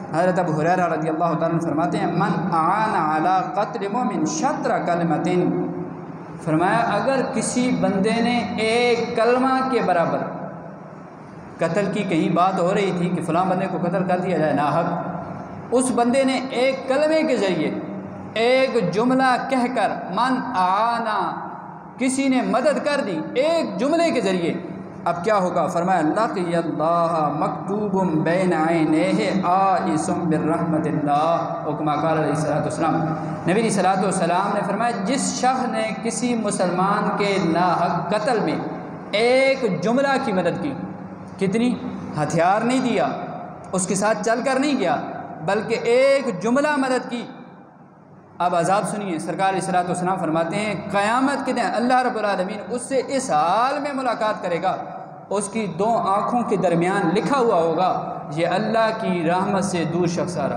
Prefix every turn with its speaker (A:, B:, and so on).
A: हज़रत अबू हुरैरा रज़ियल्लाहु ताला अन्हु फरमाते हैं, मन आना अला क़त्ल मुमिन शत्र कलमतिन, फरमाया अगर किसी बंदे ने एक कलमा के बराबर कत्ल की, कहीं बात हो रही थी कि फ़लाँ बंदे को कत्ल कर दिया जाए नाहक, उस बंदे ने एक कलमे के ज़रिए एक जुमला कहकर, मन आना, किसी ने मदद कर दी एक जुमले के ज़रिए, अब क्या होगा? फरमाया लक़ियल्लाह मकतूबुम बैन ऐनैहि आइसुम बिर्रहमतिल्लाह, कमा क़ाल अलैहिस्सलातु वस्सलाम, नबी सल्लल्लाहु अलैहि वसल्लम ने फरमाया जिस शख्स ने किसी मुसलमान के नाहक कत्ल में एक जुमला की मदद की, कितनी, हथियार नहीं दिया, उसके साथ चल कर नहीं गया, बल्कि एक जुमला मदद की। अब अज़ाब सुनिए, सरकार अलैहिस्सलातु वस्सलाम फरमाते हैं क़यामत के दिन अल्लाह रब्बुल आलमीन उससे इस हाल में मुलाकात करेगा, उसकी दो आँखों के दरमियान लिखा हुआ होगा ये अल्लाह की रहमत से दूर शख्स आ रहा।